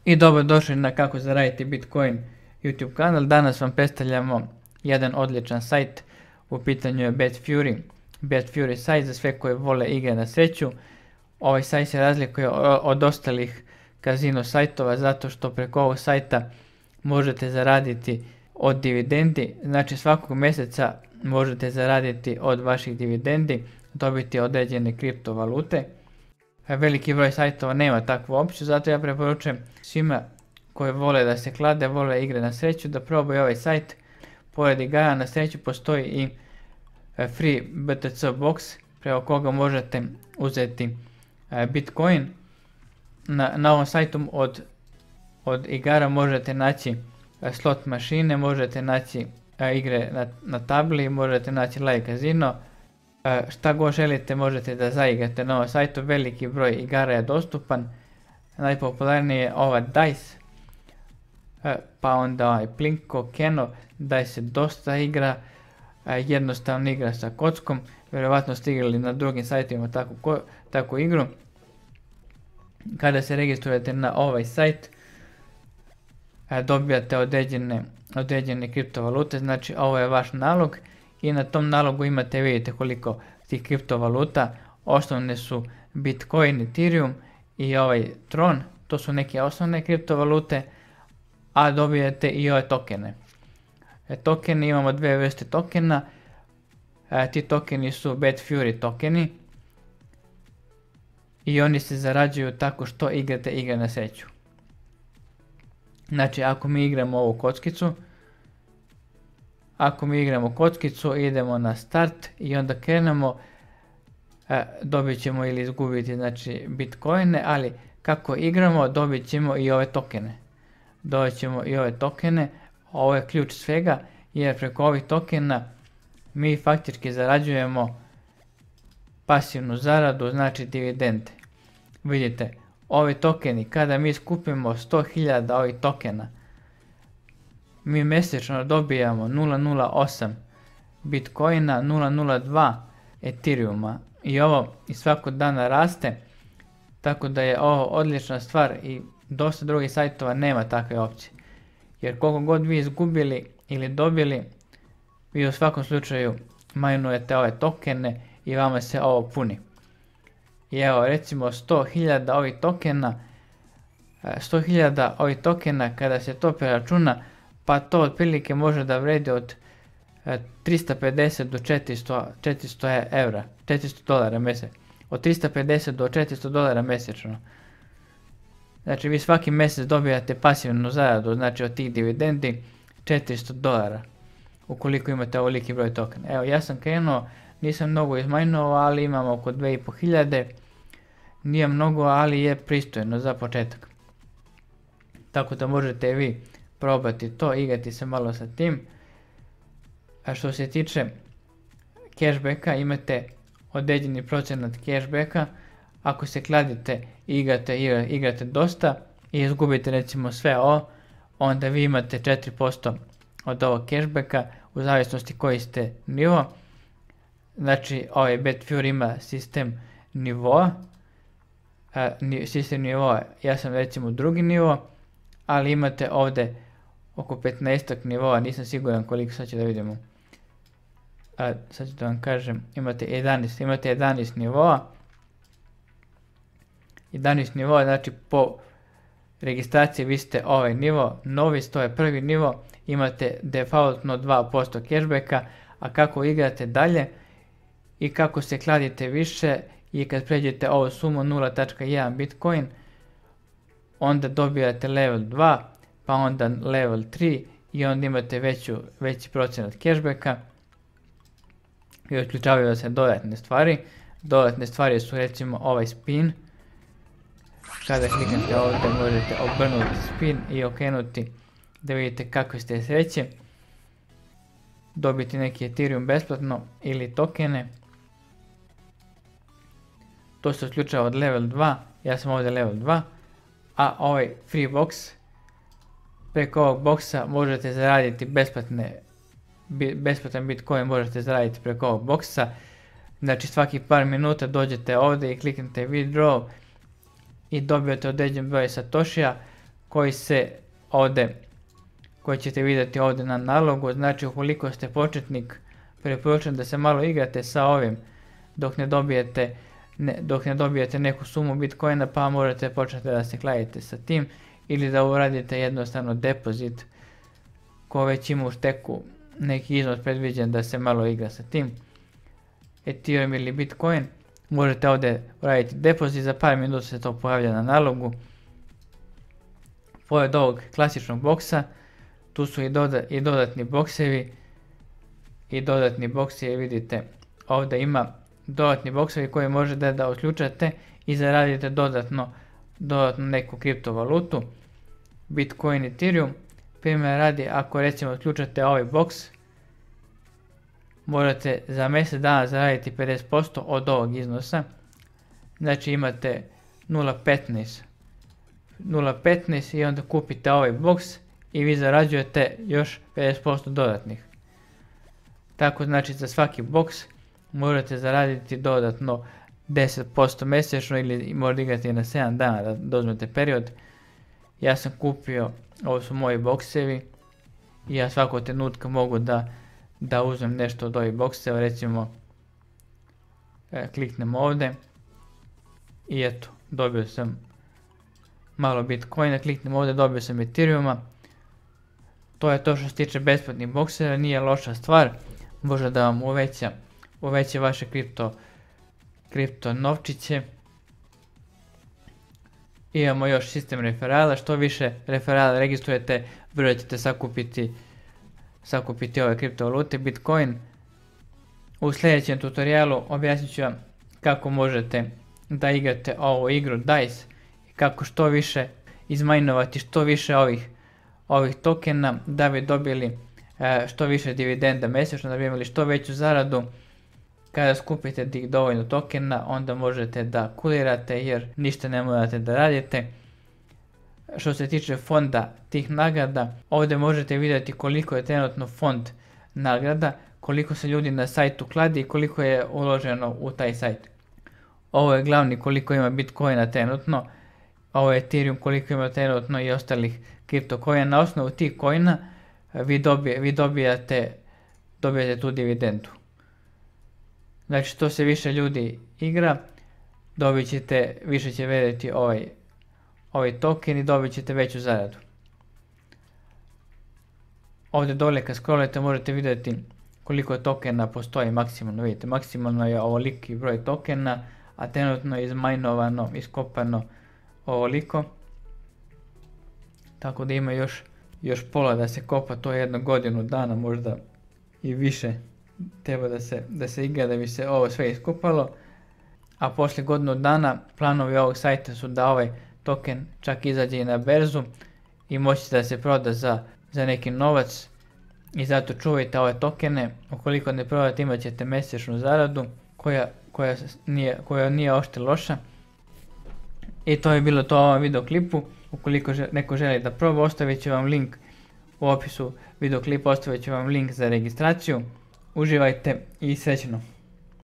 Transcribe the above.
I dobrodošli na Kako zaraditi Bitcoin YouTube kanal. Danas vam predstavljamo jedan odličan sajt. U pitanju je BetFury. BetFury sajt za sve koje vole igre na sreću. Ovaj sajt se razlikuje od ostalih kazino sajtova zato što preko ovog sajta možete zaraditi od dividendi. Znači svakog mjeseca možete zaraditi od vaših dividendi, dobiti određene kriptovalute. Veliki broj sajtova nema takvu opciju, zato ja preporučujem svima koji vole da se klade, vole igre na sreću, da probaju ovaj sajt. Pored igara na sreću postoji i free BTC box preko koga možete uzeti Bitcoin. Na ovom sajtu od igara možete naći slot mašine, možete naći igre na tabli, možete naći live casino. Šta god želite možete da zaigrate na ovom sajtu, veliki broj igara je dostupan. Najpopularniji je ova Dice, pa onda Plinko, Keno, Dice se dosta igra, jednostavno igra sa kockom, vjerovatno ste igrali na drugim sajtovima takvu igru. Kada se registrujete na ovaj sajt, dobijate određene kriptovalute, znači ovo je vaš nalog i na tom nalogu imate, vidite koliko tih kriptovaluta. Osnovne su Bitcoin, Ethereum i ovaj Tron, to su neke osnovne kriptovalute, a dobijete i ove tokene. Tokeni, imamo dve vrste tokena, ti tokeni su BetFury tokeni i oni se zarađuju tako što igrate igre na sreću. Znači ako mi igramo ovu kockicu, idemo na start i onda krenemo, dobit ćemo ili izgubiti znači bitcoine, ali kako igramo dobit ćemo i ove tokene. Ovo je ključ svega, jer preko ovih tokena mi faktički zarađujemo pasivnu zaradu, znači dividende. Vidite, ovi tokeni, kada mi skupimo 100.000 ovih tokena, mi mjesečno dobijamo 0.08 Bitcoina, 0.02 Ethereuma i ovo i svakog dana raste, tako da je ovo odlična stvar i dosta drugih sajtova nema takve opcije. Jer koliko god vi izgubili ili dobili, vi u svakom slučaju majnujete ove tokene i vama se ovo puni. I evo recimo 100.000 ovih tokena kada se to preračuna, pa to otprilike može da vredi od 350 do 400 eura, 400 dolara mjesečno. Od 350 do 400 dolara mjesečno. Znači vi svaki mjesec dobijate pasivnu zaradu, znači od tih dividendi 400 dolara. Ukoliko imate ovoliki broj tokena. Evo ja sam krenuo, nisam mnogo izmajnuo, ali imam oko 2500. Nije mnogo, ali je pristojno za početak. Tako da možete vi probati to, igrati se malo sa tim. A što se tiče cashbacka, imate određeni procenat cashbacka. Ako se kladite i igrate dosta i izgubite recimo sve ovo, onda vi imate 4% od ovog cashbacka u zavisnosti koji ste nivo. Znači ovaj BetFury ima sistem nivoa. Ja sam recimo drugi nivo, ali imate ovdje oko 15 nivoa, nisam siguran koliko, sad ću da vidimo. Sad ću da vam kažem, imate 11 nivoa. 11 nivoa, znači po registraciji vi ste ovaj nivo, novi, to je prvi nivo, imate defaultno 2% cashbacka, a kako igrate dalje i kako se kladite više i kad pređete ovu sumu 0.1 Bitcoin, onda dobijate level 2, pa onda level 3 i onda imate veći procenat cashbacka i otključavaju se dodatne stvari. Dodatne stvari su recimo ovaj spin. Kada kliknete ovdje možete obrnuti spin i okrenuti da vidite kakve ste sreće. Dobiti neki Ethereum besplatno ili tokene. To se otključava od level 2, ja sam ovdje level 2. A ovaj free box, preko ovog boxa možete zaraditi besplatan Bitcoin, možete zaraditi preko ovog boxa. Znači svaki par minuta dođete ovdje i kliknete withdraw i dobijete određen broj satoshija. koji ćete vidjeti ovdje na nalogu. Znači ukoliko ste početnik, preporučujem da se malo igrate sa ovim dok ne dobijete neku sumu Bitcoina, pa možete početi da se kladite sa tim, ili da uradite jednostavno depozit ko već ima u šteku neki iznos predviđen da se malo igra sa tim. Ethereum ili Bitcoin, možete ovdje uraditi depozit, za par minuta se to pojavlja na nalogu. Pored ovog klasičnog boksa, tu su i dodatni boksevi. Vidite, ovdje ima dodatni boksevi koji možete da otključate i zaradite dodatno neku kriptovalutu. Bitcoin, Ethereum, primjer radi, ako recimo otključate ovaj boks, možete za mjesec dana zaraditi 50% od ovog iznosa. Znači imate 0.15 i onda kupite ovaj boks i vi zarađujete još 50% dodatnih. Tako znači za svaki boks možete zaraditi dodatno 10% mjesečno, ili možete igrati na 7 dana da dozmete period. Ja sam kupio, ovo su moji boksevi i ja svakog trenutka mogu da uzmem nešto od ovih bokseva, recimo kliknem ovdje i eto, dobio sam malo Bitcoina, kliknem ovdje, dobio sam Ethereuma. To je to što se tiče besplatnih bokseva, nije loša stvar, može da vam uveća vaše kripto novčiće. Imamo još sistem referala, što više referala registrujete, brzo ćete sakupiti ove kriptovalute. Bitcoin, u sljedećem tutorialu objasnit ću vam kako možete da igrate ovu igru DICE i kako što više izmajnovati što više ovih tokena da bi dobili što više dividenda mjesečno, da bi imali što veću zaradu. Kada skupite dovoljno tokena, onda možete da kulirate jer ništa ne morate da radite. Što se tiče fonda tih nagrada, ovdje možete vidjeti koliko je trenutno fond nagrada, koliko se ljudi na sajtu kladi i koliko je uloženo u taj sajt. Ovo je glavni koliko ima Bitcoina trenutno, ovo je Ethereum koliko ima trenutno i ostalih kriptocoina. Na osnovu tih coina vi dobijate tu dividendu. Znači što se više ljudi igra, više će vrijediti ovaj token i dobit ćete veću zaradu. Ovdje dole kad scrollujete možete vidjeti koliko tokena postoji maksimalno. Vidite, maksimalno je ovoliki broj tokena, a trenutno je izmajnovano, iskopano ovoliko. Tako da ima još pola da se kopa, to je jednu godinu dana, možda i više treba da se igra da bi se ovo sve iskopalo. A poslije godinu dana planovi ovog sajta su da ovaj token čak izađe i na berzu i moći da se proda za neki novac. I zato čuvajte ove tokene, ukoliko ne prodate imat ćete mjesečnu zaradu koja nije ošte loša. I to je bilo to u ovom videoklipu. Ukoliko neko želi da proba, ostavit ću vam link u opisu videoklipa, ostavit ću vam link za registraciju. Uživajte i srećno!